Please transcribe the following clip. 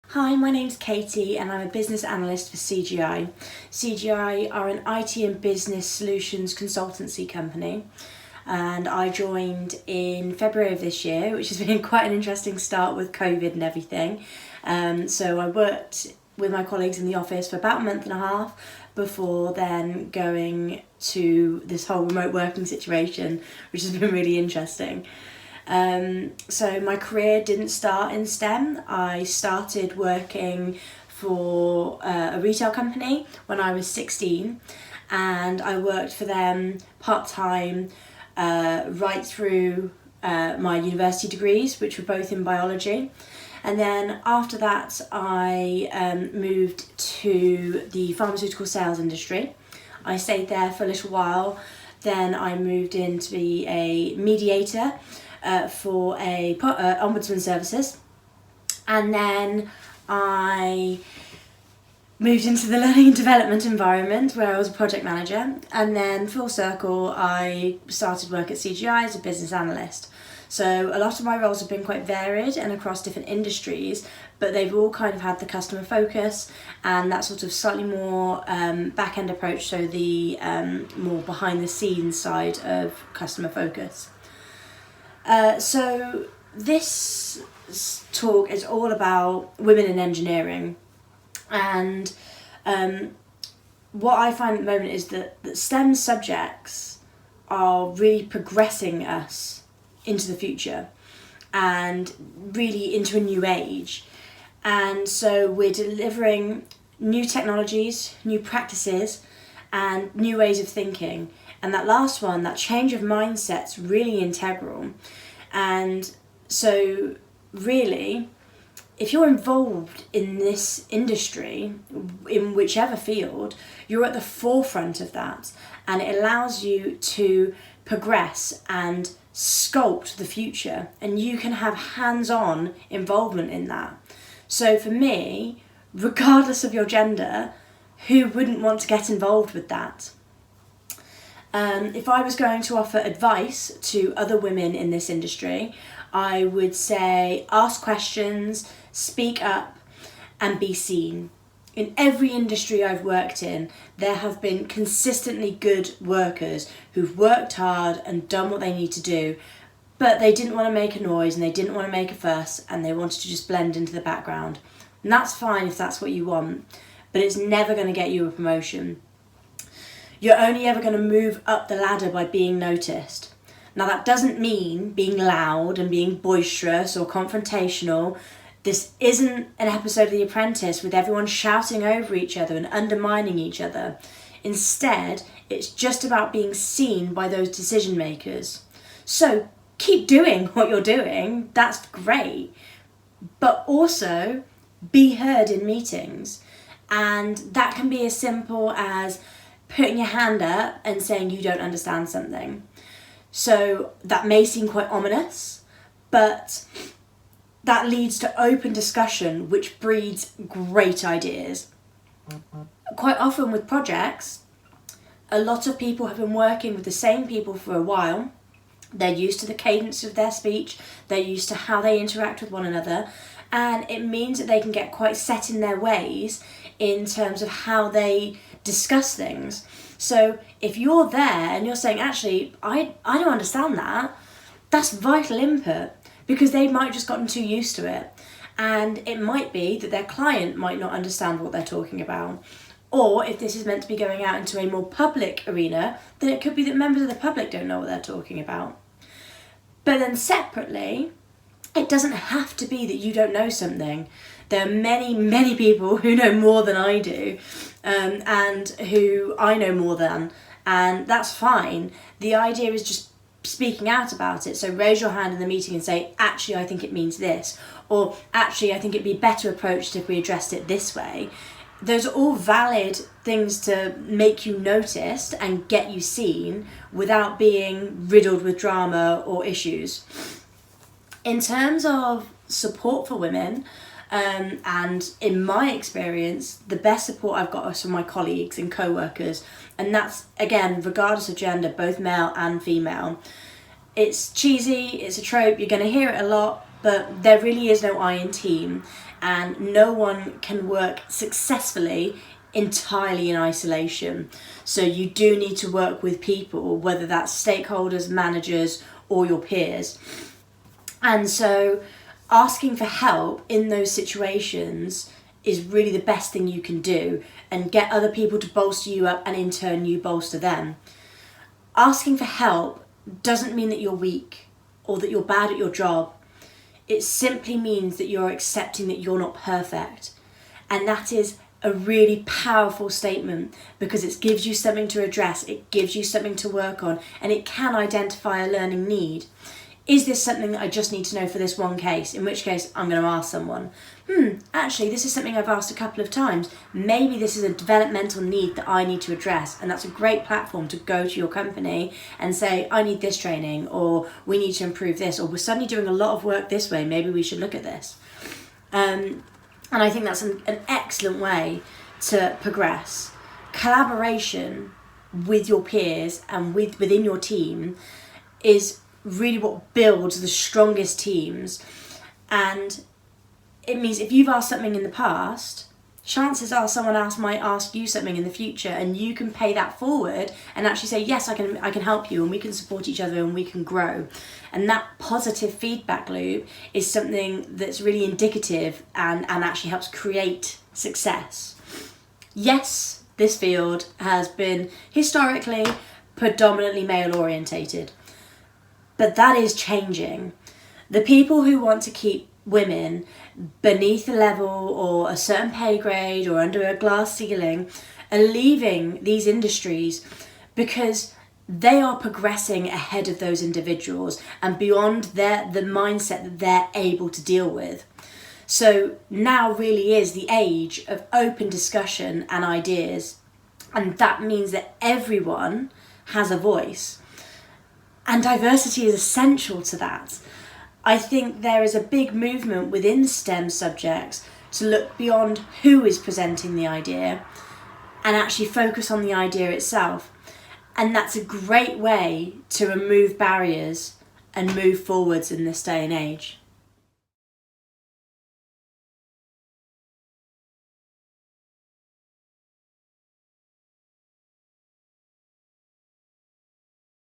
Hi, my name's Katie and I'm a business analyst for CGI. CGI are an IT and business solutions consultancy company, and I joined in February of this year, which has been quite an interesting start with COVID and everything. So I worked with my colleagues in the office for about a month and a half before then going to this whole remote working situation, which has been really interesting. So my career didn't start in STEM. I started working for a retail company when I was 16, and I worked for them part-time right through my university degrees, which were both in biology. And then after that I moved to the pharmaceutical sales industry. I stayed there for a little while. Then I moved in to be a mediator for ombudsman services, and then I moved into the learning and development environment where I was a project manager, and then full circle I started work at CGI as a business analyst. So a lot of my roles have been quite varied and across different industries, but they've all kind of had the customer focus and that sort of slightly more back end approach, so the more behind the scenes side of customer focus. So this talk is all about women in engineering, and what I find at the moment is that STEM subjects are really progressing us into the future and really into a new age. And so we're delivering new technologies, new practices, and new ways of thinking. And that last one, that change of mindset's really integral. And so really, if you're involved in this industry, in whichever field, you're at the forefront of that, and it allows you to progress and sculpt the future, and you can have hands-on involvement in that. So for me, regardless of your gender, who wouldn't want to get involved with that? If I was going to offer advice to other women in this industry, I would say ask questions, speak up, and be seen. In every industry I've worked in, there have been consistently good workers who've worked hard and done what they need to do, but they didn't want to make a noise and they didn't want to make a fuss and they wanted to just blend into the background. And that's fine if that's what you want, but it's never going to get you a promotion. You're only ever going to move up the ladder by being noticed. Now that doesn't mean being loud and being boisterous or confrontational. This isn't an episode of The Apprentice with everyone shouting over each other and undermining each other. Instead, it's just about being seen by those decision makers. So keep doing what you're doing, that's great, but also be heard in meetings. And that can be as simple as putting your hand up and saying you don't understand something. So that may seem quite ominous, but that leads to open discussion, which breeds great ideas. Quite often with projects, a lot of people have been working with the same people for a while. They're used to the cadence of their speech, they're used to how they interact with one another, and it means that they can get quite set in their ways in terms of how they discuss things. So if you're there and you're saying, actually, I don't understand that, that's vital input, because they might have just gotten too used to it. And it might be that their client might not understand what they're talking about. Or if this is meant to be going out into a more public arena, then it could be that members of the public don't know what they're talking about. But then separately, it doesn't have to be that you don't know something. There are many, many people who know more than I do, and who I know more than, and that's fine. The idea is just speaking out about it. So raise your hand in the meeting and say, actually, I think it means this, or actually, I think it'd be better approached if we addressed it this way. Those are all valid things to make you noticed and get you seen without being riddled with drama or issues. In terms of support for women, and in my experience, the best support I've got is from my colleagues and co-workers, and that's, again, regardless of gender, both male and female. It's cheesy, it's a trope, you're going to hear it a lot, but there really is no I in team, and no one can work successfully entirely in isolation. So you do need to work with people, whether that's stakeholders, managers, or your peers. And so asking for help in those situations is really the best thing you can do, and get other people to bolster you up, and in turn you bolster them. Asking for help doesn't mean that you're weak or that you're bad at your job. It simply means that you're accepting that you're not perfect. And that is a really powerful statement, because it gives you something to address, it gives you something to work on, and it can identify a learning need. Is this something that I just need to know for this one case? In which case I'm going to ask someone, actually this is something I've asked a couple of times. Maybe this is a developmental need that I need to address, and that's a great platform to go to your company and say, I need this training, or we need to improve this, or we're suddenly doing a lot of work this way, maybe we should look at this. And I think that's an excellent way to progress. Collaboration with your peers and within your team is really what builds the strongest teams. And it means if you've asked something in the past, chances are someone else might ask you something in the future, and you can pay that forward and actually say, yes, I can help you, and we can support each other and we can grow. And that positive feedback loop is something that's really indicative and actually helps create success. Yes, this field has been historically predominantly male orientated, but that is changing. The people who want to keep women beneath a level or a certain pay grade or under a glass ceiling are leaving these industries because they are progressing ahead of those individuals and beyond the mindset that they're able to deal with. So now really is the age of open discussion and ideas, and that means that everyone has a voice. And diversity is essential to that. I think there is a big movement within STEM subjects to look beyond who is presenting the idea and actually focus on the idea itself. And that's a great way to remove barriers and move forwards in this day and age.